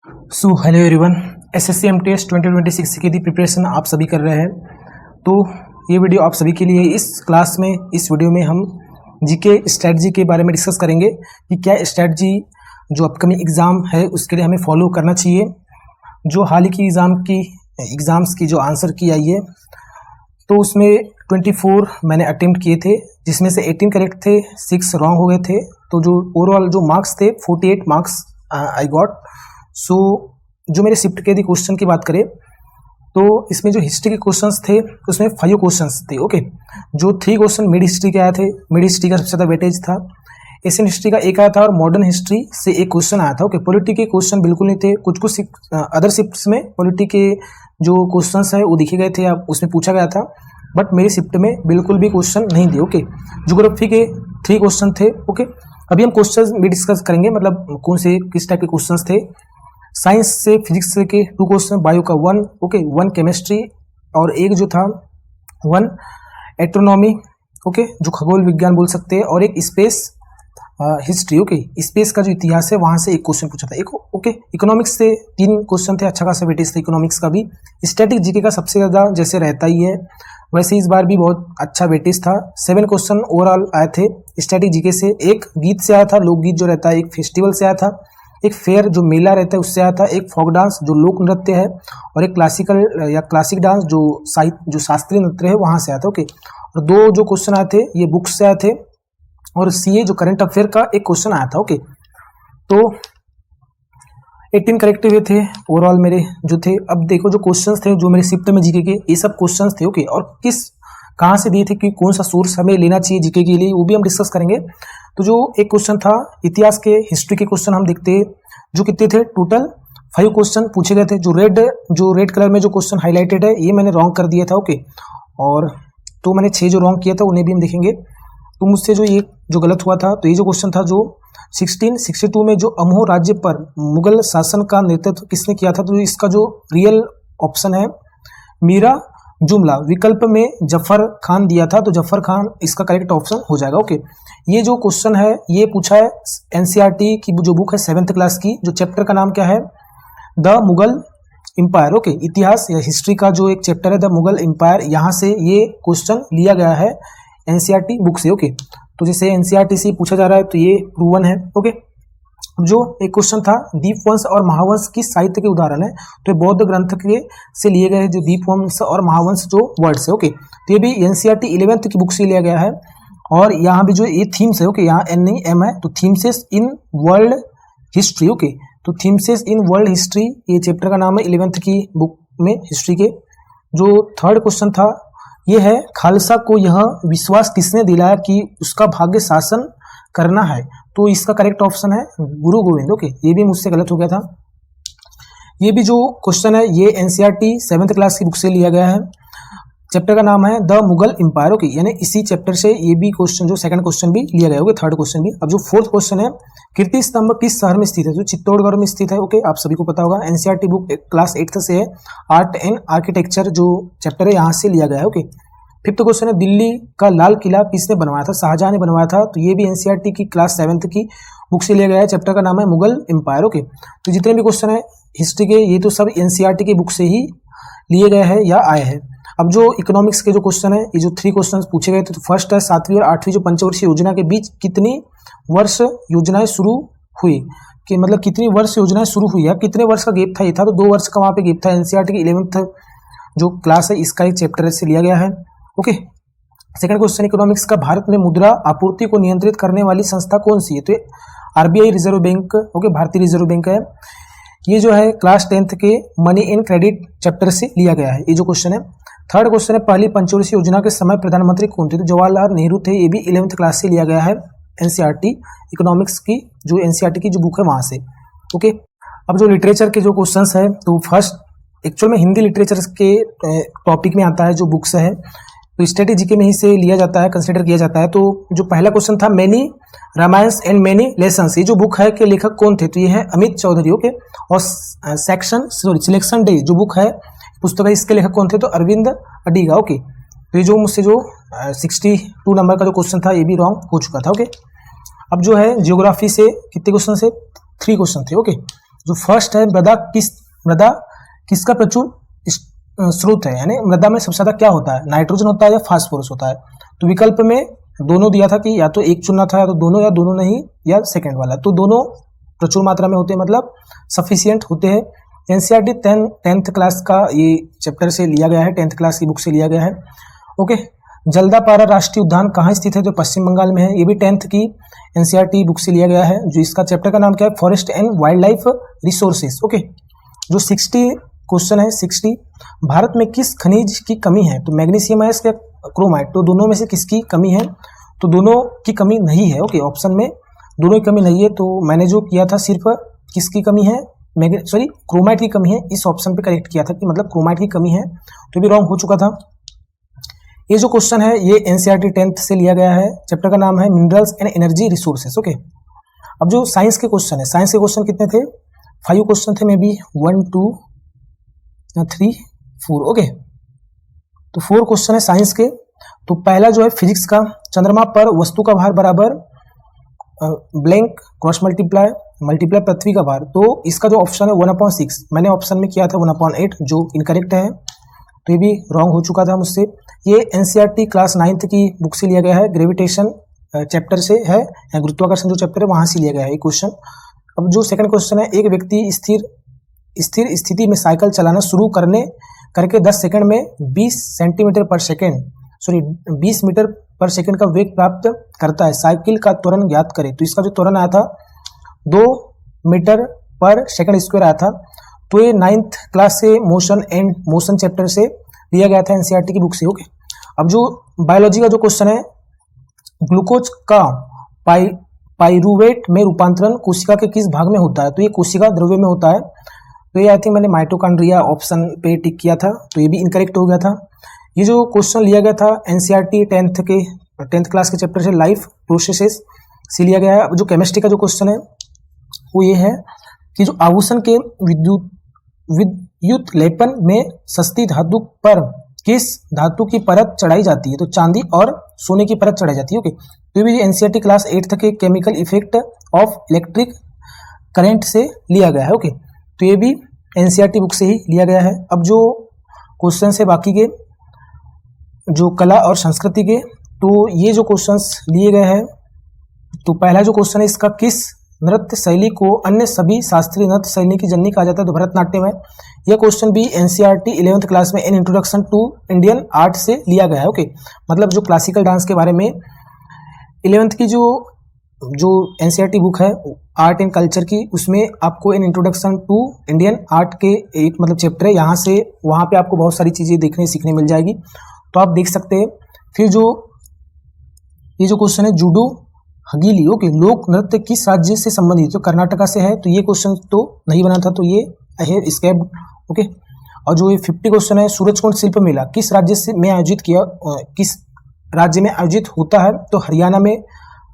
Hello everyone, SSC MTS 2026 की preparation आप सभी कर रहे हैं। तो ये वीडियो आप सभी के लिए। इस क्लास में, इस वीडियो में हम जीके स्ट्रेटजी के बारे में डिस्कस करेंगे कि क्या स्ट्रेटजी जो अपकमिंग एग्ज़ाम है उसके लिए हमें फॉलो करना चाहिए। जो हाल ही की एग्ज़ाम्स की जो आंसर की आई है, तो उसमें 24 मैंने अटेम्प्ट किए थे, जिसमें से 18 करेक्ट थे, 6 रॉन्ग हो गए थे। तो जो ओवरऑल जो मार्क्स थे 48 मार्क्स आई गॉट। सो जो मेरे शिफ्ट के यदि क्वेश्चन की बात करें तो इसमें जो हिस्ट्री के क्वेश्चंस थे उसमें 5 क्वेश्चंस थे। ओके, जो 3 क्वेश्चन मिड हिस्ट्री के आए थे, मिड हिस्ट्री का सबसे ज़्यादा वेटेज था। एशियन हिस्ट्री का एक आया था और मॉडर्न हिस्ट्री से एक क्वेश्चन आया था। ओके, पॉलिटी के क्वेश्चन बिल्कुल नहीं थे। कुछ अदर शिफ्ट्स में पॉलिटी के जो क्वेश्चंस है वो दिखे गए थे, अब उसमें पूछा गया था, बट मेरी शिफ्ट में बिल्कुल भी क्वेश्चन नहीं थे। ओके, ज्योग्राफी के 3 क्वेश्चन थे। ओके, अभी हम क्वेश्चन भी डिस्कस करेंगे, मतलब कौन से किस टाइप के क्वेश्चन थे। साइंस से फिजिक्स के 2 क्वेश्चन, बायो का 1, ओके 1 केमिस्ट्री और एक जो था 1 एस्ट्रोनॉमी, ओके जो खगोल विज्ञान बोल सकते हैं, और एक स्पेस हिस्ट्री। ओके, स्पेस का जो इतिहास है वहाँ से एक क्वेश्चन पूछा था। एक ओके, इकोनॉमिक्स से 3 क्वेश्चन थे, अच्छा खासा वेटेज था इकोनॉमिक्स का भी। स्टैटिक जीके का सबसे ज़्यादा जैसे रहता ही है वैसे इस बार भी बहुत अच्छा वेटेज था। 7 क्वेश्चन ओवरऑल आए थे स्टैटिक जीके से। एक गीत से आया था, लोकगीत जो रहता है, एक फेस्टिवल से आया था, एक फेयर जो मेला रहता है उससे आया था, एक फोक डांस जो लोक नृत्य है, और एक क्लासिकल या क्लासिक डांस जो शास्त्रीय नृत्य है वहाँ से आया था। ओके, और 2 जो क्वेश्चन आए थे ये बुक्स से आए थे, और सीए जो करंट अफेयर का एक क्वेश्चन आया था। ओके, तो 18 करेक्ट हुए थे ओवरऑल मेरे जो थे। अब देखो जो क्वेश्चंस थे जो मेरे शिफ्ट में जीके के, ये सब क्वेश्चंस थे। ओके, और कहाँ से दिए थे कि कौन सा सोर्स हमें लेना चाहिए जीके के लिए, वो भी हम डिस्कस करेंगे। तो जो एक क्वेश्चन था इतिहास के, हिस्ट्री के क्वेश्चन हम देखते हैं जो कितने थे, टोटल 5 क्वेश्चन पूछे गए थे। जो रेड कलर में जो क्वेश्चन हाईलाइटेड है ये मैंने रॉन्ग कर दिया था। ओके, और तो मैंने 6 जो रॉन्ग किया था उन्हें भी हम देखेंगे। तो मुझसे जो गलत हुआ था, तो ये जो क्वेश्चन था जो 1662 में जो अमोह राज्य पर मुगल शासन का नेतृत्व किसने किया था, तो इसका जो रियल ऑप्शन है मीरा जुमला। विकल्प में जफर खान दिया था, तो जफर खान इसका करेक्ट ऑप्शन हो जाएगा। ओके, ये जो क्वेश्चन है ये पूछा है एनसीईआरटी की जो बुक है 7th क्लास की, जो चैप्टर का नाम क्या है, द मुगल एम्पायर। ओके, इतिहास या हिस्ट्री का जो एक चैप्टर है द मुगल एम्पायर, यहाँ से ये क्वेश्चन लिया गया है एनसीईआरटी बुक से। ओके, तो जैसे एनसीईआरटी से पूछा जा रहा है तो ये प्रूवन है। ओके, जो एक क्वेश्चन था दीपवंश और महावंश की साहित्य के उदाहरण है, तो ये बौद्ध ग्रंथ के से लिए गए जो दीपवंश और महावंश जो वर्ड्स है। ओके, तो ये भी एनसीईआरटी 11th की बुक से लिया गया है। और यहाँ भी जो ये थीम्स है, ओके यहाँ एन नहीं एम है, तो थीम्सेस इन वर्ल्ड हिस्ट्री। ओके, तो थीम्सेस इन वर्ल्ड हिस्ट्री ये चैप्टर का नाम है 11th की बुक में हिस्ट्री के। जो 3rd क्वेश्चन था ये है खालसा को यह विश्वास किसने दिलाया कि उसका भाग्य शासन करना है, तो इसका करेक्ट ऑप्शन है गुरु गोविंद। ओके, ये भी मुझसे गलत हो गया था। ये भी जो क्वेश्चन है ये एनसीईआरटी 7th क्लास की बुक से लिया गया है, चैप्टर का नाम है द मुगल एम्पायर। ओके, यानी इसी चैप्टर से ये भी क्वेश्चन जो 2nd क्वेश्चन भी लिया गया। ओके, 3rd क्वेश्चन भी। अब जो 4th क्वेश्चन है कीर्ति स्तंभ किस शहर में स्थित है, जो चित्तौड़गढ़ में स्थित है। ओके, आप सभी को पता होगा, एनसीईआरटी बुक क्लास 8th से है, आर्ट एंड आर्किटेक्चर जो चैप्टर है यहाँ से लिया गया है। ओके, 5th क्वेश्चन है दिल्ली का लाल किला किसने बनवाया था, शाहजहां ने बनवाया था, तो ये भी एनसीईआरटी की क्लास 7th की बुक से लिया गया है, चैप्टर का नाम है मुगल एम्पायर। ओके, तो जितने भी क्वेश्चन है हिस्ट्री के ये तो सब एनसीईआरटी की बुक से ही लिए गए हैं या आए हैं। अब जो इकोनॉमिक्स के जो क्वेश्चन है, ये जो 3 क्वेश्चन पूछे गए थे, तो फर्स्ट है 7वीं और 8वीं जो पंचवर्षीय योजना के बीच कितनी वर्ष योजनाएं शुरू हुई, कि मतलब कितनी वर्ष योजनाएं शुरू हुई है, कितने वर्ष का गैप था, ये था तो 2 वर्ष का वहाँ पे गैप था। एनसीईआरटी की 11th जो क्लास है इसका एक चैप्टर से लिया गया है। ओके, 2nd क्वेश्चन इकोनॉमिक्स का भारत में मुद्रा आपूर्ति को नियंत्रित करने वाली संस्था कौन सी है, तो आरबीआई रिजर्व बैंक। ओके, भारतीय रिजर्व बैंक है। ये जो है क्लास 10th के मनी एंड क्रेडिट चैप्टर से लिया गया है ये जो क्वेश्चन है। 3rd क्वेश्चन है पहली पंचवर्षीय योजना के समय प्रधानमंत्री कौन थे, तो जवाहरलाल नेहरू थे, ये भी 11th क्लास से लिया गया है एनसीईआरटी इकोनॉमिक्स की जो एनसीईआरटी की जो बुक है वहाँ से। ओके, अब जो लिटरेचर के जो क्वेश्चन है, तो फर्स्ट एक्चुअल में हिंदी लिटरेचर के टॉपिक में आता है जो बुक्स है, तो स्टैटिक जीके में ही से लिया जाता है, कंसिडर किया जाता है। तो जो पहला क्वेश्चन था मैनी रामायण्स एंड मैनी लेसन्स, ये जो बुक है के लेखक कौन थे, तो ये है अमित चौधरी। ओके, और सिलेक्शन डे जो बुक है पुस्तक है इसके लेखक कौन थे, तो अरविंद अडिगा। ओके, तो ये जो मुझसे जो 62 नंबर का जो क्वेश्चन था ये भी रॉन्ग हो चुका था। ओके, अब जो है जियोग्राफी से कितने क्वेश्चन से 3 क्वेश्चन थे। ओके, जो फर्स्ट है मृदा किसका प्रचुर स्रोत है, यानी मृदा में सबसे ज्यादा क्या होता है, नाइट्रोजन होता है या फास्फोरस होता है। तो विकल्प में दोनों दिया था कि या तो एक चुनना था या तो दोनों, या दोनों नहीं, या सेकंड वाला। तो दोनों प्रचुर मात्रा में होते हैं, मतलब सफिशियंट होते हैं। एनसीईआरटी 10th क्लास का ये चैप्टर से लिया गया है, 10th क्लास की बुक से लिया गया है। ओके, जल्दापारा राष्ट्रीय उद्यान कहाँ स्थित है, जो पश्चिम बंगाल में है। ये भी 10th की एनसीईआरटी बुक से लिया गया है। जो इसका चैप्टर का नाम क्या है, forest and wild life resources. Okay, जो 60 क्वेश्चन है 60, भारत में किस खनिज की कमी है, तो मैग्नीशियम है या क्रोमाइट, तो दोनों में से किसकी कमी है, तो दोनों की कमी नहीं है। ओके, ऑप्शन में दोनों की कमी नहीं है। तो मैंने जो किया था सिर्फ किसकी कमी है, क्रोमाइट की कमी है, इस ऑप्शन पे करेक्ट किया था कि मतलब क्रोमाइट की कमी है, तो भी रॉन्ग हो चुका था। ये जो क्वेश्चन है ये एनसीईआरटी 10th से लिया गया है। चैप्टर का नाम है minerals and energy resources. Okay, अब जो साइंस के क्वेश्चन है, साइंस के क्वेश्चन कितने थे, 5 क्वेश्चन थे, मे बी 1 2 3 4। ओके, तो 4 क्वेश्चन है साइंस के। तो पहला जो है फिजिक्स का, चंद्रमा पर वस्तु का भार बराबर ब्लैंक क्रॉस मल्टीप्लाई पृथ्वी का भार। तो इसका जो ऑप्शन है 1/6, मैंने ऑप्शन में किया था 1/8, जो इनकरेक्ट है, तो ये भी रॉन्ग हो चुका था मुझसे। ये एनसीईआरटी क्लास 9th की बुक से लिया गया है, ग्रेविटेशन चैप्टर से है, गुरुत्वाकर्षण जो चैप्टर है वहां से लिया गया है ये क्वेश्चन। अब जो सेकंड क्वेश्चन है, एक व्यक्ति स्थिर स्थिति में साइकिल चलाना शुरू करके 10 सेकंड में 20 मीटर पर सेकंड का वेग प्राप्त करता है, साइकिल का त्वरण ज्ञात करे। तो इसका जो त्वरण आया था 2 मीटर पर सेकंड स्क्वायर आया था। तो ये 9th क्लास से मोशन चैप्टर से लिया गया था एनसीईआरटी की बुक से। ओके, अब जो बायोलॉजी का जो क्वेश्चन है, ग्लूकोज का पाइरूवेट में रूपांतरण कोशिका के किस भाग में होता है, तो ये कोशिका द्रव्य में होता है। तो ये आई थिंक मैंने माइटोकॉन्ड्रिया ऑप्शन पे टिक किया था, तो ये भी इनकरेक्ट हो गया था। ये जो क्वेश्चन लिया गया था एनसीईआरटी 10th क्लास के चैप्टर से लाइफ प्रोसेसेस से लिया गया है। अब जो केमिस्ट्री का जो क्वेश्चन है वो ये है कि जो आभूषण के विद्युत लेपन में सस्ती धातु पर किस धातु की परत चढ़ाई जाती है, तो चांदी और सोने की परत चढ़ाई जाती है। ओके, तो ये भी एनसीईआरटी क्लास 8th के chemical effect of electric current से लिया गया है। ओके, तो ये भी एनसीईआरटी बुक से ही लिया गया है। अब जो क्वेश्चन है बाकी के जो कला और संस्कृति के, तो ये जो क्वेश्चंस लिए गए हैं, तो पहला जो क्वेश्चन है इसका, किस नृत्य शैली को अन्य सभी शास्त्रीय नृत्य शैली की जननी कहा जाता है, तो भरतनाट्यम है। यह क्वेश्चन भी एनसीईआरटी 11th क्लास में an introduction to Indian art से लिया गया है। ओके, मतलब जो क्लासिकल डांस के बारे में 11th की जो एनसीईआरटी बुक है आर्ट एंड कल्चर की, उसमें आपको an introduction to Indian art के एक मतलब चैप्टर है, यहाँ से वहाँ पे आपको बहुत सारी चीजें देखने सीखने मिल जाएगी, तो आप देख सकते हैं। फिर ये जो क्वेश्चन है जूडो हगीली, ओके, लोक नृत्य किस राज्य से संबंधित, तो कर्नाटका से है। तो ये क्वेश्चन तो नहीं बना था, तो ये है स्कैब। ओके, और जो ये 50 क्वेश्चन है, सूरजकुंड शिल्प मेला किस राज्य से में आयोजित किस राज्य में आयोजित होता है, तो हरियाणा में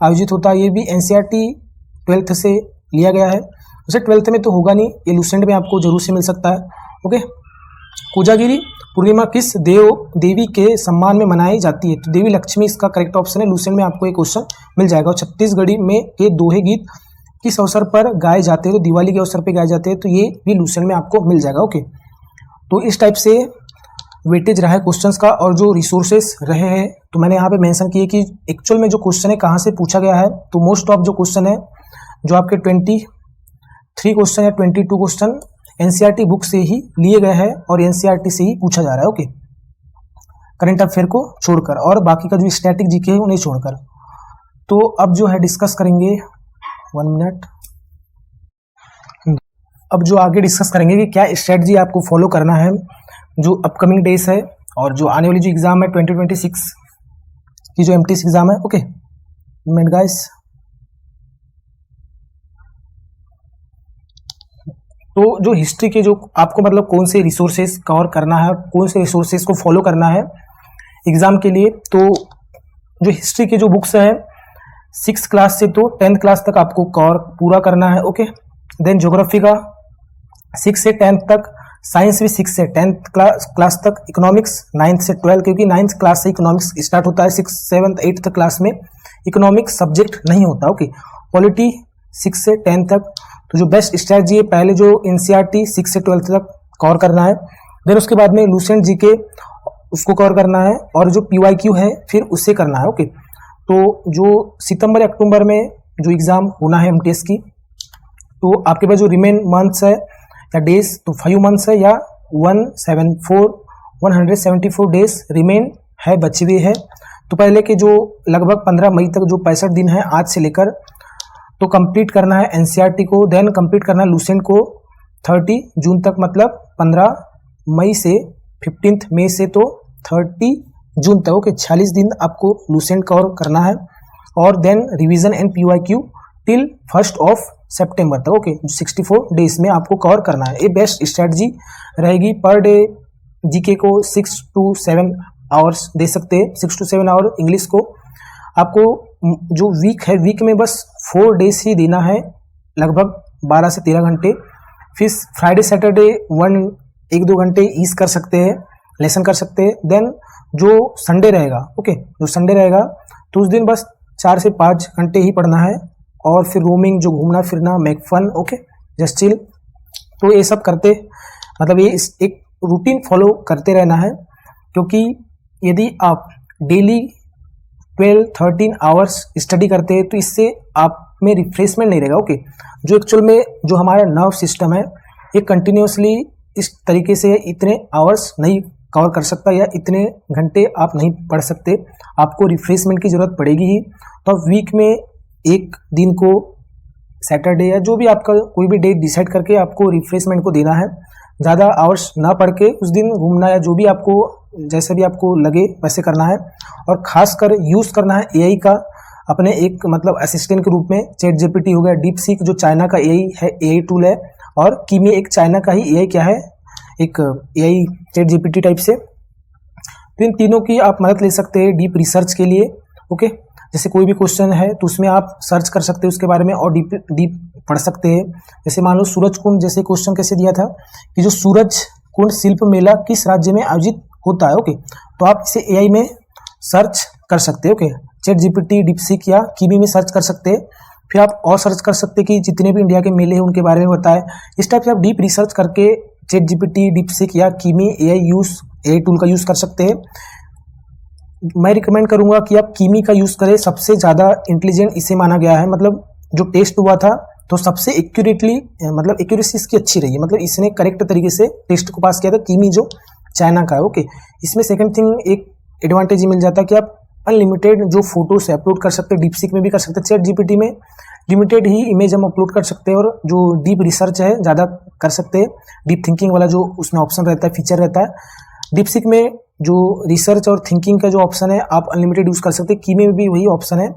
आयोजित होता है। ये भी एनसीईआरटी 12th से लिया गया है। वैसे 12th में तो होगा नहीं, ये लूसेंट में आपको जरूर से मिल सकता है। ओके, कोजागिरी पूर्णिमा किस देवी के सम्मान में मनाई जाती है, तो देवी लक्ष्मी इसका करेक्ट ऑप्शन है। लूसेंट में आपको एक क्वेश्चन मिल जाएगा। और छत्तीसगढ़ी में के दोहे गीत किस अवसर पर गाए जाते हैं, तो दिवाली के अवसर पर गाए जाते हैं, तो ये भी लूसेंट में आपको मिल जाएगा। ओके, तो इस टाइप से वेटेज रहा है क्वेश्चंस का। और जो रिसोर्सेस रहे हैं, तो मैंने यहाँ पे मेंशन किए कि एक्चुअल में जो क्वेश्चन है कहाँ से पूछा गया है, तो मोस्ट ऑफ जो क्वेश्चन है, जो आपके 23 क्वेश्चन या 22 क्वेश्चन एनसीईआरटी बुक से ही लिए गए हैं और एनसीईआरटी से ही पूछा जा रहा है। ओके, करंट अफेयर को छोड़कर, और बाकी का जो स्टैटिक जीके है उन्हें छोड़कर। तो अब जो है डिस्कस करेंगे 1 मिनट। अब जो आगे डिस्कस करेंगे कि क्या स्ट्रेटजी आपको फॉलो करना है जो अपकमिंग डेज है, और जो आने वाली जो एग्जाम है 2026 की जो एमटीएस एग्जाम है। ओके मिनट गाइस, तो जो हिस्ट्री के जो आपको मतलब कौन से रिसोर्सेज कवर करना है, कौन से रिसोर्सेज को फॉलो करना है एग्जाम के लिए, तो जो हिस्ट्री के जो बुक्स है 6th क्लास से तो 10th क्लास तक आपको कवर पूरा करना है। ओके, देन ज्योग्राफी का 6 से 10th तक, साइंस भी 6 से 10th क्लास तक, इकोनॉमिक्स 9th से 12, क्योंकि 9th क्लास से इकोनॉमिक्स स्टार्ट होता है, 6th 7th 8th क्लास में इकोनॉमिक्स सब्जेक्ट नहीं होता। ओके, पॉलिटी 6 से 10 तक, तो जो बेस्ट स्ट्रैटेजी है, पहले जो एनसीईआरटी 6 से 12 तक कवर करना है, देन उसके बाद में लूसेंट जीके उसको कवर करना है, और जो पीवाईक्यू है फिर उससे करना है। ओके, तो जो सितंबर या अक्टूबर में जो एग्ज़ाम होना है एमटीएस की, तो आपके पास जो रिमेन मंथ्स है या डेज, तो 5 मंथ्स है या 174 डेज रिमेन है, बचे हुए है। तो पहले के जो लगभग 15 मई तक जो 65 दिन है आज से लेकर, तो कंप्लीट करना है एनसीईआरटी को, देन कंप्लीट करना है लूसेंट को 30 जून तक, मतलब 15 मई से 15 मई से तो 30 जून तक। ओके, 46 दिन आपको लूसेंट कवर करना है, और then revision and PYQ till 1 सितंबर तक। ओके, 64 डेज में आपको कवर करना है। ये बेस्ट स्ट्रेटजी रहेगी। पर डे जीके को 6 to 7 आवर्स दे सकते हैं, 6 to 7 आवर इंग्लिश को। आपको जो वीक है, वीक में बस 4 डेज ही देना है, लगभग 12 से 13 घंटे। फिर फ्राइडे सैटरडे 1-2 घंटे ईज कर सकते हैं, लेसन कर सकते हैं। देन जो संडे रहेगा, ओके, जो संडे रहेगा तो उस दिन बस 4 से 5 घंटे ही पढ़ना है, और फिर रोमिंग, जो घूमना फिरना, make fun, okay, just chill. तो ये सब करते, मतलब ये एक रूटीन फॉलो करते रहना है, क्योंकि यदि आप डेली 12-13 आवर्स स्टडी करते हैं तो इससे आप में रिफ्रेशमेंट नहीं रहेगा। ओके, जो एक्चुअल में जो हमारा नर्व सिस्टम है ये कंटिन्यूसली इस तरीके से इतने आवर्स नहीं कवर कर सकता, या इतने घंटे आप नहीं पढ़ सकते, आपको रिफ्रेशमेंट की ज़रूरत पड़ेगी ही। तो आप वीक में एक दिन को, सैटरडे या जो भी आपका कोई भी डेट डिसाइड करके आपको रिफ्रेशमेंट को देना है। ज़्यादा आवर्स ना पढ़ के उस दिन घूमना, या जो भी आपको जैसे भी आपको लगे वैसे करना है। और खासकर यूज़ करना है एआई का अपने एक मतलब असिस्टेंट के रूप में। चैट जीपीटी हो गया, डीप सीक जो चाइना का एआई है, एआई टूल है, और कीमी एक चाइना का ही एआई क्या है, एक एआई चैट जीपीटी टाइप से। तो इन तीनों की आप मदद ले सकते हैं डीप रिसर्च के लिए। ओके, जैसे कोई भी क्वेश्चन है तो उसमें आप सर्च कर सकते हैं उसके बारे में, और डीप पढ़ सकते हैं। जैसे मान लो सूरज कुंड जैसे क्वेश्चन कैसे दिया था कि जो सूरज कुंड शिल्प मेला किस राज्य में आयोजित होता है। ओके, तो आप इसे एआई में सर्च कर सकते हैं। ओके, चैट जीपीटी, डीपसीक या कीमी में सर्च कर सकते हैं। फिर आप और सर्च कर सकते हैं कि जितने भी इंडिया के मेले हैं उनके बारे में बताएं। इस टाइप से आप डीप रिसर्च करके चैट जीपीटी, डीपसीक या कीमी एआई टूल का यूज़ कर सकते हैं। मैं रिकमेंड करूंगा कि आप कीमी का यूज़ करें, सबसे ज़्यादा इंटेलिजेंट इसे माना गया है। मतलब जो टेस्ट हुआ था तो सबसे एक्यूरेटली, मतलब एक्यूरेसी इसकी अच्छी रही है, मतलब इसने करेक्ट तरीके से टेस्ट को पास किया था, कीमी जो चाइना का है। ओके, इसमें सेकंड थिंग एक एडवांटेज ये मिल जाता है कि आप अनलिमिटेड जो फोटोज अपलोड कर सकते हैं, डीपसीक में भी कर सकते हैं, चैट जीपीटी में लिमिटेड ही इमेज हम अपलोड कर सकते हैं, और जो डीप रिसर्च है ज़्यादा कर सकते हैं। डीप थिंकिंग वाला जो उसमें ऑप्शन रहता है, फीचर रहता है। डीपसीक में जो रिसर्च और थिंकिंग का जो ऑप्शन है आप अनलिमिटेड यूज़ कर सकते हैं, कीमी में भी वही ऑप्शन है।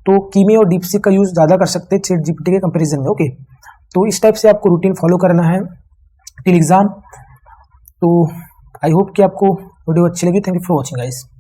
तो कीमी और डीपसीक का यूज़ ज़्यादा कर सकते हैं चैट जीपीटी के कंपैरिजन में। ओके, तो इस टाइप से आपको रूटीन फॉलो करना है टिल एग्ज़ाम। तो आई होप कि आपको वीडियो अच्छी लगी। Thank you for watching guys.